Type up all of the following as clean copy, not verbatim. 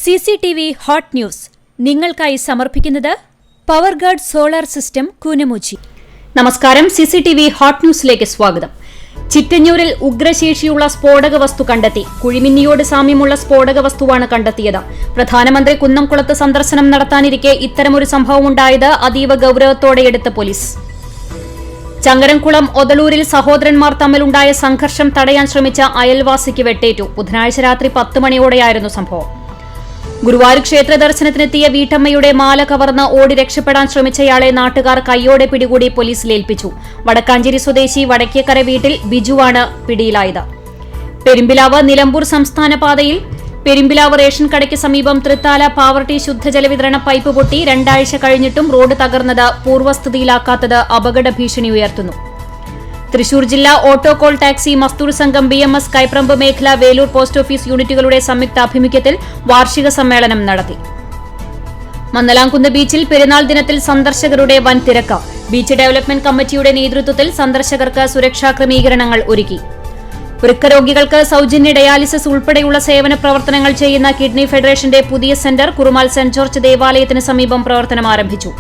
CCTV hot news നിങ്ങൾക്കായി സമർപ്പിക്കുന്നത് Powerguard solar system Koonamuchi. നമസ്കാരം. CCTV ഹോട്ട് ന്യൂസിലേക്ക് സ്വാഗതം. ചിറ്റഞ്ഞൂരിൽ ഉഗ്രശേഷിയുള്ള സ്ഫോടക വസ്തു കണ്ടെത്തി. കുഴിമിന്നിയോട് സാമ്യമുള്ള സ്ഫോടക വസ്തുവാണ് കണ്ടെത്തിയത്. പ്രധാനമന്ത്രി കുന്നംകുളത്ത് സന്ദർശനം നടത്താനിരിക്കെ ഇത്തരമൊരു സംഭവമുണ്ടായത് അതീവ ഗൌരവത്തോടെയെടുത്ത പോലീസ്. ചങ്ങരംകുളം ഒതളൂരിൽ സഹോദരന്മാർ തമ്മിലുണ്ടായ സംഘർഷം തടയാൻ ശ്രമിച്ച അയൽവാസിക്ക് വെട്ടേറ്റു. ബുധനാഴ്ച രാത്രി 10 മണിയോടെയായിരുന്നു സംഭവം. ഗുരുവായൂർ ക്ഷേത്ര ദർശനത്തിനെത്തിയ വീട്ടമ്മയുടെ മാല കവർന്ന് ഓടി രക്ഷപ്പെടാൻ ശ്രമിച്ചയാളെ നാട്ടുകാർ കയ്യോടെ പിടികൂടി പോലീസിലേൽപ്പിച്ചു. വടക്കാഞ്ചേരി സ്വദേശി വടക്കേക്കര വീട്ടിൽ ബിജുവാണ് പിടിയിലായത്. പെരുമ്പിലാവ് നിലമ്പൂർ സംസ്ഥാന പാതയിൽ പെരുമ്പിലാവ് റേഷൻ കടയ്ക്ക് സമീപം തൃത്താല പാവർട്ടി ശുദ്ധജല വിതരണ പൈപ്പ് പൊട്ടി 2 ആഴ്ച കഴിഞ്ഞിട്ടും റോഡ് തകർന്നത് പൂർവ്വസ്ഥിതിയിലാക്കാത്തത് അപകട ഭീഷണി ഉയർത്തുന്നു. തൃശൂർ ജില്ലാ ഓട്ടോ കോൾ ടാക്സി മസ്ദൂർ സംഘം BMS കൈപ്രമ്പ് മേഖല വേലൂർ പോസ്റ്റ് ഓഫീസ് യൂണിറ്റുകളുടെ സംയുക്താഭിമുഖ്യത്തിൽ വാർഷിക സമ്മേളനം നടത്തി. മന്നലാംകുന്ന് ബീച്ചിൽ പെരുന്നാൾ ദിനത്തിൽ സന്ദർശകരുടെ വൻ തിരക്ക്. ബീച്ച് ഡെവലപ്മെന്റ് കമ്മിറ്റിയുടെ നേതൃത്വത്തിൽ സന്ദർശകർക്ക് സുരക്ഷാ ക്രമീകരണങ്ങൾ ഒരുക്കി. വൃക്കരോഗികൾക്ക് സൌജന്യ ഡയാലിസിസ് ഉൾപ്പെടെയുള്ള സേവന പ്രവർത്തനങ്ങൾ ചെയ്യുന്ന കിഡ്നി ഫെഡറേഷന്റെ പുതിയ സെന്റർ കുറുമാൽ സെന്റ് ജോർജ് ദേവാലയത്തിന് സമീപം പ്രവർത്തനം ആരംഭിച്ചു.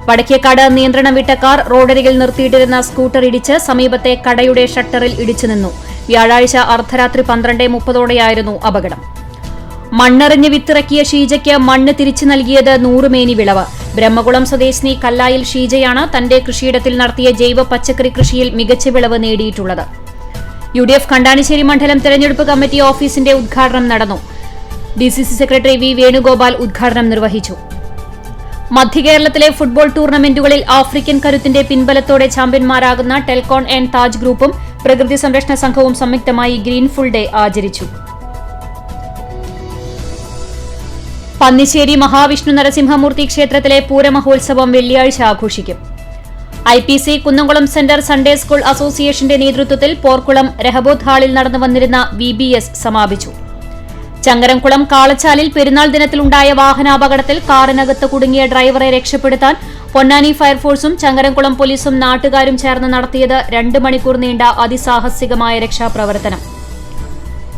വടക്കേക്കാട് നിയന്ത്രണം വിട്ട കാർ റോഡരികിൽ നിർത്തിയിട്ടിരുന്ന സ്കൂട്ടർ ഇടിച്ച് സമീപത്തെ കടയുടെ ഷട്ടറിൽ ഇടിച്ചു നിന്നു. വ്യാഴാഴ്ച അർദ്ധരാത്രി 12:30 അപകടം. മണ്ണെറിഞ്ഞ് വിത്തിറക്കിയ ഷീജയ്ക്ക് മണ്ണ് തിരിച്ചു നൽകിയത് 100 മേനി വിളവ്. ബ്രഹ്മകുളം സ്വദേശിനി കല്ലായിൽ ഷീജയാണ് തന്റെ കൃഷിയിടത്തിൽ നടത്തിയ ജൈവ പച്ചക്കറി കൃഷിയിൽ മികച്ച വിളവ് നേടിയിട്ടുള്ളത്. UDF കണ്ടാണിശ്ശേരി മണ്ഡലം തെരഞ്ഞെടുപ്പ് കമ്മിറ്റി ഓഫീസിന്റെ ഉദ്ഘാടനം നടന്നു. DCC secretary V. വേണുഗോപാൽ ഉദ്ഘാടനം നിർവഹിച്ചു. മധ്യകേരളത്തിലെ ഫുട്ബോൾ ടൂർണമെന്റുകളിൽ ആഫ്രിക്കൻ കരുത്തിന്റെ പിൻബലത്തോടെ ചാമ്പ്യന്മാരാകുന്ന ടെൽകോൺ ആൻഡ് താജ് ഗ്രൂപ്പും പ്രകൃതി സംരക്ഷണ സംഘവും സംയുക്തമായി ഗ്രീൻഫുൾ ഡേ ആചരിച്ചു. പന്നിശ്ശേരി മഹാവിഷ്ണു നരസിംഹമൂർത്തി ക്ഷേത്രത്തിലെ പൂരമഹോത്സവം വെള്ളിയാഴ്ച ആഘോഷിക്കും. IPC Kunnamkulam centre Sunday school അസോസിയേഷന്റെ നേതൃത്വത്തിൽ പോർക്കുളം രഹബോത്ത് ഹാളിൽ നടന്നു വന്നിരുന്ന VBS സമാപിച്ചു. ചങ്ങരംകുളം കാളച്ചാലിൽ പെരുന്നാൾ ദിനത്തിലുണ്ടായ വാഹനാപകടത്തിൽ കാറിനകത്ത് കുടുങ്ങിയ ഡ്രൈവറെ രക്ഷപ്പെടുത്താൻ പൊന്നാനി ഫയർഫോഴ്സും ചങ്ങരംകുളം പോലീസും നാട്ടുകാരും ചേർന്ന് നടത്തിയത് 2 മണിക്കൂർ നീണ്ട അതിസാഹസികമായ രക്ഷാപ്രവർത്തനം.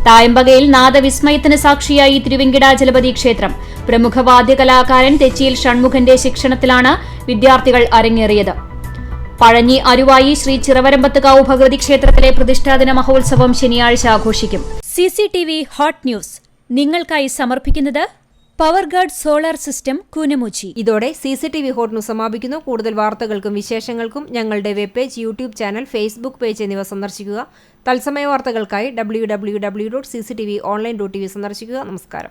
തായമ്പകയിൽ നാദവിസ്മയത്തിന് സാക്ഷിയായി തിരുവെങ്കിടാചലപതി ക്ഷേത്രം. പ്രമുഖ വാദ്യകലാകാരൻ തെച്ചിയിൽ ഷൺമുഖന്റെ ശിക്ഷണത്തിലാണ് വിദ്യാർത്ഥികൾ അരങ്ങേറിയത്. പഴഞ്ഞി അരുവായി ശ്രീ ചിറവരമ്പത്തുകാവ് ഭഗവതി ക്ഷേത്രത്തിലെ പ്രതിഷ്ഠാദിന മഹോത്സവം ശനിയാഴ്ച ആഘോഷിക്കും. CCTV ഹോട്ട് ന്യൂസ് നിങ്ങൾക്കായി സമർപ്പിക്കുന്നത് പവർഗാർഡ് സോളാർ സിസ്റ്റം കൂനമുച്ചി. ഇതോടെ CCTV ഹോട്ട് ന്യൂസ് സമാപിക്കുന്നു. കൂടുതൽ വാർത്തകൾക്കും വിശേഷങ്ങൾക്കും ഞങ്ങളുടെ web page, YouTube channel, Facebook page എന്നിവ സന്ദർശിക്കുക. തത്സമയ വാർത്തകൾക്കായി www.cctv.online.tv സന്ദർശിക്കുക. നമസ്കാരം.